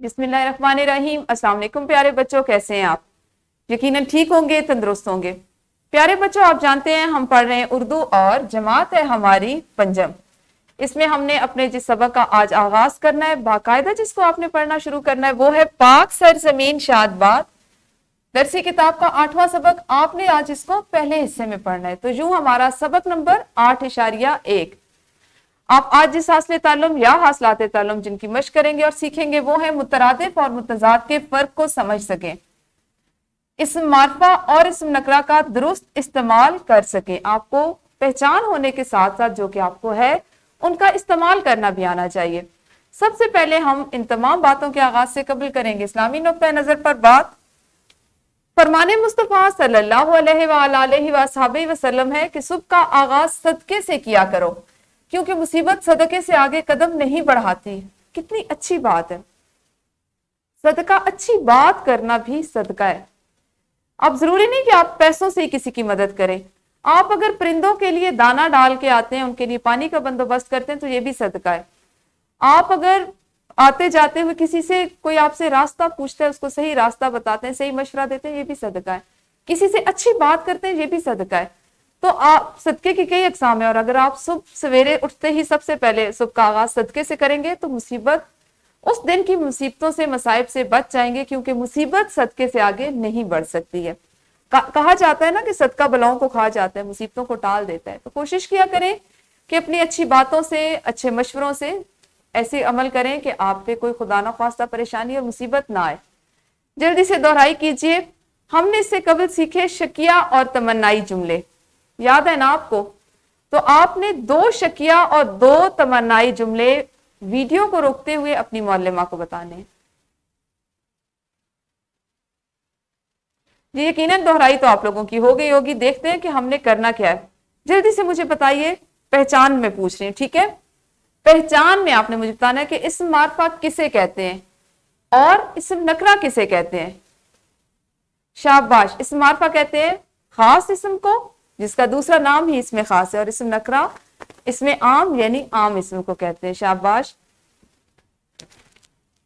बिस्मिल्लाहिर्रहमानिर्रहीम। अस्सलाम वालेकुम प्यारे बच्चों, कैसे हैं आप? यकीनन ठीक होंगे, तंदुरुस्त होंगे। प्यारे बच्चों, आप जानते हैं हम पढ़ रहे हैं उर्दू और जमात है हमारी पंजम। इसमें हमने अपने जिस सबक का आज आगाज करना है, बाकायदा जिसको आपने पढ़ना शुरू करना है, वो है पाक सरजमीन शादबाद दरसी किताब का 8वां सबक। आपने आज इसको पहले हिस्से में पढ़ना है। तो यूं हमारा सबक नंबर 8.1। आप आज जिस हासिल ताल्लुम या हासिलात ताल्लुम जिनकी मशक करेंगे और सीखेंगे वो है मुतरादिफ और मुतजाद के फर्क को समझ सकें, इस्म मारफा और इस्म नकरा का दुरुस्त इस्तेमाल कर सकें। आपको पहचान होने के साथ साथ जो कि आपको है उनका इस्तेमाल करना भी आना चाहिए। सबसे पहले हम इन तमाम बातों के आगाज से कबूल करेंगे इस्लामी नुक्ता नजर पर बात। फरमाने मुस्तफा सल्लल्लाहु अलैहि वसल्लम है कि सुबह का आगाज सदके से किया करो, क्योंकि मुसीबत सदके से आगे कदम नहीं बढ़ाती। कितनी अच्छी बात है। सदका, अच्छी बात करना भी सदका है। अब जरूरी नहीं कि आप पैसों से ही किसी की मदद करें। आप अगर परिंदों के लिए दाना डाल के आते हैं, उनके लिए पानी का बंदोबस्त करते हैं, तो ये भी सदका है। आप अगर आते जाते हुए किसी से, कोई आपसे रास्ता पूछता है, उसको सही रास्ता बताते हैं, सही मशवरा देते हैं, ये भी सदका है। किसी से अच्छी बात करते हैं, ये भी सदका है। तो आप सदके की कई अकसाम है, और अगर आप सुबह सवेरे उठते ही सबसे पहले सुबह का आगाज सदके से करेंगे तो मुसीबत, उस दिन की मुसीबतों से, मसाइब से बच जाएंगे, क्योंकि मुसीबत सदके से आगे नहीं बढ़ सकती है। कहा जाता है ना कि सदका बलाओं को खा जाता है, मुसीबतों को टाल देता है। तो कोशिश किया करें कि अपनी अच्छी बातों से, अच्छे मशवरों से ऐसे अमल करें कि आप पे कोई खुदा ना खास्ता परेशानी और मुसीबत ना आए। जल्दी से दोहराई कीजिए। हमने इससे कबल सीखे शकिया और तमन्नाई जुमले, याद है ना आपको? तो आपने 2 शकिया और 2 तमन्नाई जुमले वीडियो को रोकते हुए अपनी मुअल्लिमा को बताने हैं। ये यकीनन दोहराई तो आप लोगों की हो गई होगी। देखते हैं कि हमने करना क्या है। जल्दी से मुझे बताइए, पहचान में पूछ रही हूं, ठीक है? पहचान में आपने मुझे बताना है कि इस्म मारफा किसे कहते हैं और इस्म नकरा किसे कहते हैं। शाबाश। इस्म मारफा कहते हैं खास इस्म को, जिसका दूसरा नाम ही इसमें खास है, और इस्म नकरा इसमें आम यानी आम इस्म को कहते हैं। शाबाश।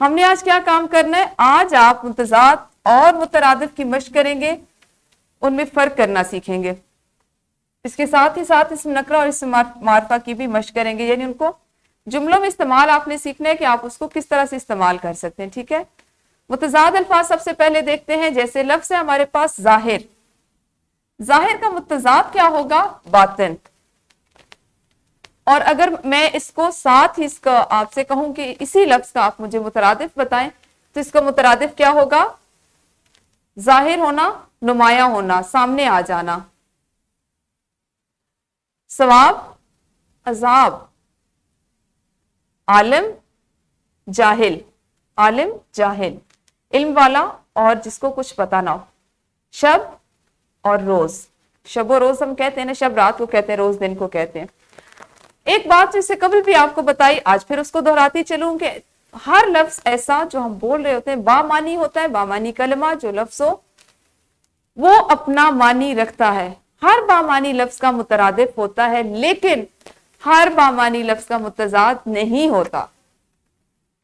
हमने आज क्या काम करना है? आज आप मुतजाद और मुतरादिफ की मशक करेंगे, उनमें फर्क करना सीखेंगे। इसके साथ ही साथ इस्म नकरा और इस्म मारफा की भी मशक करेंगे, यानी उनको जुमलों में इस्तेमाल आपने सीखना है कि आप उसको किस तरह से इस्तेमाल कर सकते हैं, ठीक है? मुतजाद अल्फाज सबसे पहले देखते हैं। जैसे लफ्ज है हमारे पास जाहिर। जाहिर का मुतजाद क्या होगा? बातिन। और अगर मैं इसको साथ ही इसका आपसे कहूं कि इसी लफ्ज का आप मुझे मुतरादिफ बताएं, तो इसका मुतरादिफ क्या होगा? जाहिर होना, नुमाया होना, सामने आ जाना। सवाब, अजाब। आलिम, जाहिल। आलिम, जाहिल, इल्म वाला और जिसको कुछ पता ना हो। शब और रोज। शब और रोज हम कहते हैं ना, शब रात को कहते हैं, रोज दिन को कहते हैं। एक बात जिससे कबल भी आपको बताई, आज फिर उसको दोहराती चलूं कि हर लफ्ज ऐसा जो हम बोल रहे होते हैं बामानी होता है। बामानी कलमा जो लफ्ज हो वो अपना मानी रखता है। हर बामानी लफ्ज का मुतरादिफ होता है, लेकिन हर बामानी लफ्ज का मुतजाद नहीं होता,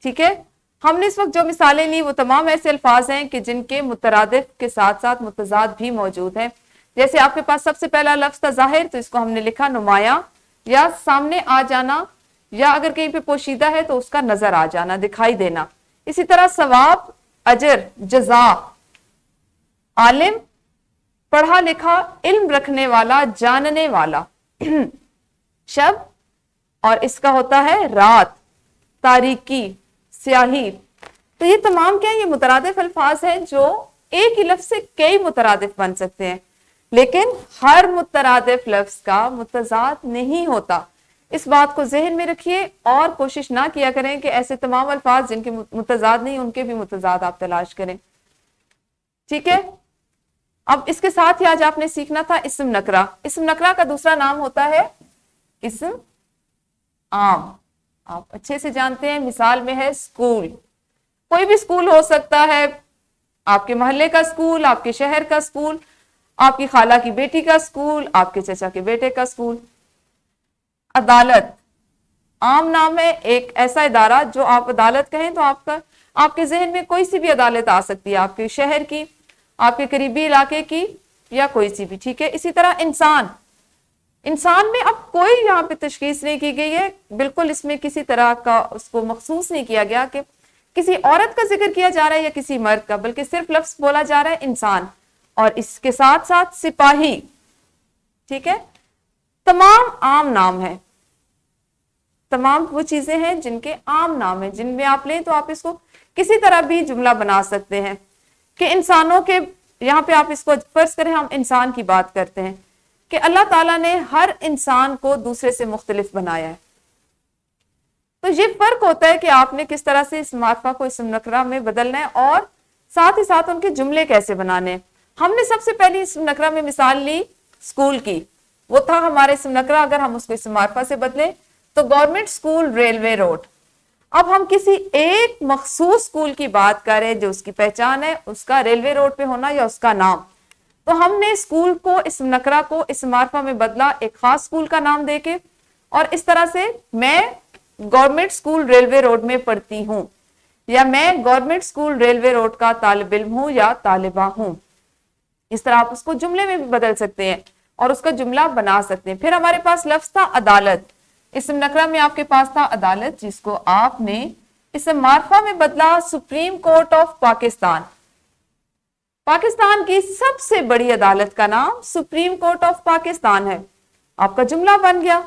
ठीक है? हमने इस वक्त जो मिसालें ली वो तमाम ऐसे अल्फाज हैं कि जिनके मुतरादिफ के साथ साथ मुतजाद भी मौजूद हैं। जैसे आपके पास सबसे पहला लफ्ज था जाहिर, तो इसको हमने लिखा नुमाया या सामने आ जाना, या अगर कहीं पे पोशीदा है तो उसका नजर आ जाना, दिखाई देना। इसी तरह सवाब, अजर, जजा। आलिम, पढ़ा लिखा, इल्म रखने वाला, जानने वाला। शब, और इसका होता है रात, तारीकी, स्याही। तो ये तमाम क्या है? ये मुतरादिफ अल्फाज हैं जो एक ही लफ्ज से कई मुतरादिफ बन सकते हैं, लेकिन हर मुतरादिफ लफ्ज का मुतजाद नहीं होता। इस बात को जहन में रखिए और कोशिश ना किया करें कि ऐसे तमाम अल्फाज जिनके मुतजाद नहीं, उनके भी मुतजाद आप तलाश करें, ठीक है? अब इसके साथ ही आज आपने सीखना था इस्म नकरा। इस्म नकरा का दूसरा नाम होता है इस्म आम। आप अच्छे से जानते हैं, मिसाल में है स्कूल। कोई भी स्कूल हो सकता है, आपके मोहल्ले का स्कूल, आपके शहर का स्कूल, आपकी खाला की बेटी का स्कूल, आपके चचा के बेटे का स्कूल। अदालत आम नाम है, एक ऐसा इदारा जो आप अदालत कहें तो आपका आपके जहन में कोई सी भी अदालत आ सकती है, आपके शहर की, आपके करीबी इलाके की, या कोई सी भी, ठीक है। इसी तरह इंसान में अब कोई यहाँ पे तशखीस नहीं की गई है, बिल्कुल इसमें किसी तरह का उसको मखसूस नहीं किया गया कि किसी औरत का जिक्र किया जा रहा है या किसी मर्द का, बल्कि सिर्फ लफ्ज बोला जा रहा है इंसान, और इसके साथ साथ सिपाही, ठीक है। तमाम आम नाम है, तमाम वो चीजें हैं जिनके आम नाम है, जिनमें आप लें तो आप इसको किसी तरह भी जुमला बना सकते हैं कि इंसानों के, यहाँ पे आप इसको फर्ज करें हम इंसान की बात करते हैं कि अल्लाह ताला ने हर इंसान को दूसरे से मुख्तलिफ बनाया है। तो ये फर्क होता है कि आपने किस तरह से इस मार्फा को इस्म नकरा में बदलना है और साथ ही साथ उनके जुमले कैसे बनाने हैं। हमने सबसे पहले इस्म नकरा में मिसाल ली स्कूल की, वो था हमारे इस्म नकरा, अगर हम उसको इस्म मार्फा से बदले तो गवर्नमेंट स्कूल रेलवे रोड। अब हम किसी एक मखसूस स्कूल की बात करें जो उसकी पहचान है उसका रेलवे रोड पे होना या उसका नाम, तो हमने स्कूल को इस्म नकरा को इस्म मार्फा में बदला एक खास स्कूल का नाम देके, और इस तरह से मैं गवर्नमेंट स्कूल रेलवे रोड में पढ़ती हूं, या मैं गवर्नमेंट स्कूल रेलवे रोड का तालिब इल्म हूं या तालिबा हूं। इस तरह आप उसको जुमले में भी बदल सकते हैं और उसका जुमला बना सकते हैं। फिर हमारे पास लफ्ज था अदालत, इस्म नकरा में आपके पास था अदालत, जिसको आपने इस्म मार्फा में बदला supreme court of Pakistan. Pakistan की सबसे बड़ी अदालत का नाम सुप्रीम कोर्ट ऑफ पाकिस्तान है, आपका जुमला बन गया।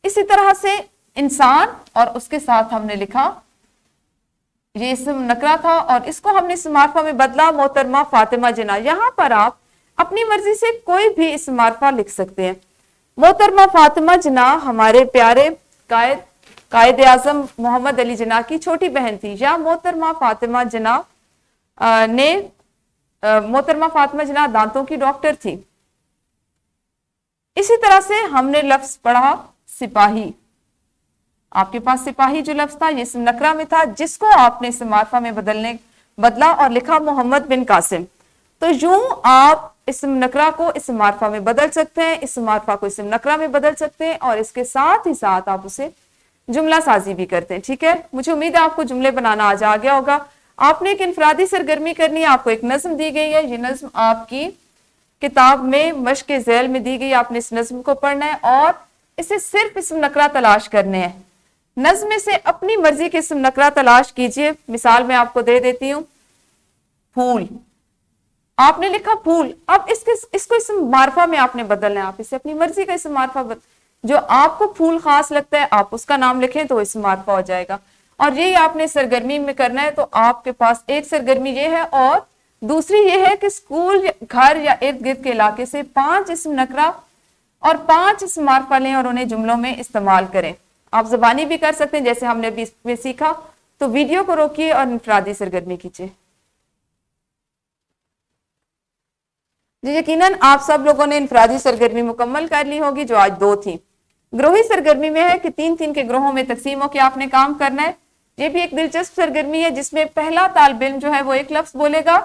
इसी तरह से इंसान, और उसके साथ हमने लिखा, ये इस्म नकरा था और इसको हमने इस्म मार्फा में बदला मोहतरमा फातिमा जिन्ना। यहां पर आप अपनी मर्जी से कोई भी इस्म मार्फा लिख सकते हैं। मोहतरमा फातिमा जिन्ना हमारे प्यारे कायद आजम मोहम्मद अली जिन्ना की छोटी बहन थी, या मोहतरमा फातिमा जिन्ना मोहतरमा फातिमा जिन्ना दांतों की डॉक्टर थी। इसी तरह से हमने लफ्ज पढ़ा सिपाही, आपके पास सिपाही जो लफ्ज था ये इस्म नकरा में था, जिसको आपने इस्म मार्फा में बदला और लिखा मोहम्मद बिन कासिम। तो यूं आप इस्म नकरा को इस्म मार्फा में बदल सकते हैं, इस्म मार्फा को इस्म नकरा में बदल सकते हैं, और इसके साथ ही साथ आप उसे जुमला साजी भी करते हैं, ठीक है। मुझे उम्मीद है आपको जुमले बनाना आज आ गया होगा। आपने एक इनफरादी सरगर्मी करनी है, आपको एक नज्म दी गई है, ये नज्म आपकी किताब में मश्क ज़ैल में दी गई, आपने इस नज्म को पढ़ना है और इसे सिर्फ इस्म नकरा तलाश करने हैं। नज्म में से अपनी मर्जी के इस्म नकरा तलाश कीजिए। मिसाल मैं आपको दे देती हूं, फूल, आपने लिखा फूल, अब इसको इस्म मार्फा में आपने बदलना है, आप इसे अपनी मर्जी का इस्म मार्फा जो आपको फूल खास लगता है आप उसका नाम लिखें तो इस्म मार्फा हो जाएगा। और यही आपने सरगर्मी में करना है। तो आपके पास एक सरगर्मी ये है और दूसरी ये है कि स्कूल, घर या इर्द गिर्द के इलाके से 5 इस्म नकरा और 5 इस्म मार्फा लें और उन्हें जुमलों में इस्तेमाल करें। आप ज़बानी भी कर सकते हैं जैसे हमने अभी इसमें सीखा। तो वीडियो को रोकिए और इनफरादी सरगर्मी कीजिए। जी यकीनन आप सब लोगों ने इनफरादी सरगर्मी मुकम्मल कर ली होगी जो आज 2 थी। ग्रोही सरगर्मी में है कि 3-3 के ग्रोहों में तकसीम होकर आपने काम करना है। ये भी एक दिलचस्प सरगर्मी है जिसमें पहला तालिब इल्म जो है वो एक लफ्ज बोलेगा,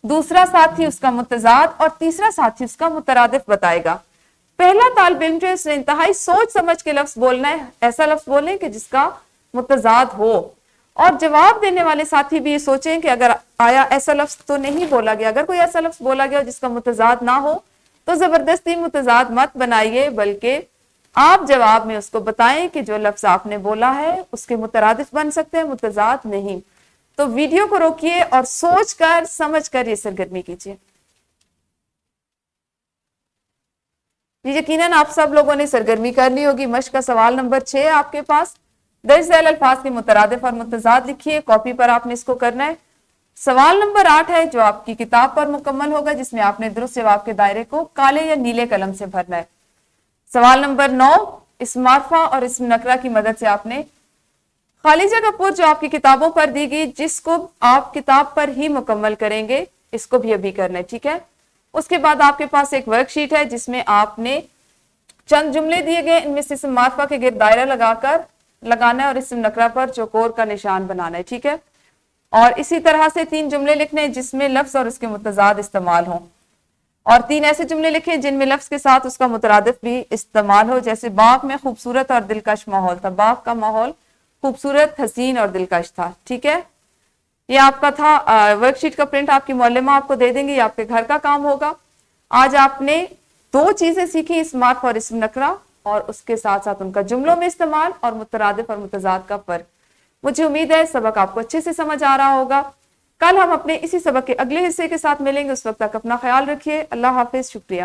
दूसरा साथी उसका मुतजाद और तीसरा साथी उसका मुतरादिफ बताएगा। पहला तालिब इल्म जो है उसने इंतहाई सोच समझ के लफ्ज बोलना है, ऐसा लफ्ज बोलें कि जिसका मुतजाद हो, और जवाब देने वाले साथी भी ये सोचें कि अगर आया ऐसा लफ्ज तो नहीं बोला गया, अगर कोई ऐसा लफ्ज बोला गया जिसका मुतजाद ना हो तो जबरदस्ती मुतजाद मत बनाइए, बल्कि आप जवाब में उसको बताएं कि जो लफ्ज आपने बोला है उसके मुतरादिफ बन सकते हैं, मुतजाद नहीं। तो वीडियो को रोकिए और सोच कर समझ कर ये सरगर्मी कीजिए। यकीनन आप सब लोगों ने सरगर्मी कर ली होगी। मश्क का सवाल नंबर 6 आपके पास, दर्ज झैल अल्फाज के मुतरादिफ और मुतजाद लिखिए। कॉपी पर आपने इसको करना है। सवाल नंबर 8 है जो आपकी किताब पर मुकम्मल होगा, जिसमें आपने दुरुस्त जवाब के दायरे को काले या नीले कलम से भरना है। सवाल नंबर 9 इस्म मार्फा और इस्म नकरा की मदद से आपने खाली जगह पुर जो आपकी किताबों पर दी गई, जिसको आप किताब पर ही मुकम्मल करेंगे, इसको भी अभी करना है, ठीक है। उसके बाद आपके पास एक वर्कशीट है जिसमें आपने चंद जुमले दिए गए, इनमें से इस्म मार्फा के गिर्द दायरा लगाना है और इस्म नकरा पर चौकोर का निशान बनाना है, ठीक है। और इसी तरह से 3 जुमले लिखने हैं जिसमें लफ्ज और उसके मुतजाद इस्तेमाल हो, और 3 ऐसे जुमले लिखे जिनमें लफ्ज के साथ उसका मुतरादिफ भी इस्तेमाल हो। जैसे बाग में खूबसूरत और दिलकश माहौल था, बाग का माहौल खूबसूरत, हसीन और दिलकश था, ठीक है। یہ آپ کا تھا ورک شیٹ کا پرنٹ آپ کی معلمہ آپ کو دے دیں گے, یہ آپ کے گھر کا کام ہوگا. آج آپ نے 2 چیزیں سیکھی, اسمارف اور اسم نکرہ, اور اس کے ساتھ ساتھ ان کا جملوں میں استعمال اور مترادف اور متضاد کا فرق. مجھے امید ہے سبق آپ کو اچھے سے سمجھ آ رہا ہوگا. کل ہم اپنے اسی سبق کے اگلے حصے کے ساتھ ملیں گے. اس وقت تک اپنا خیال رکھیے. اللہ حافظ. شکریہ.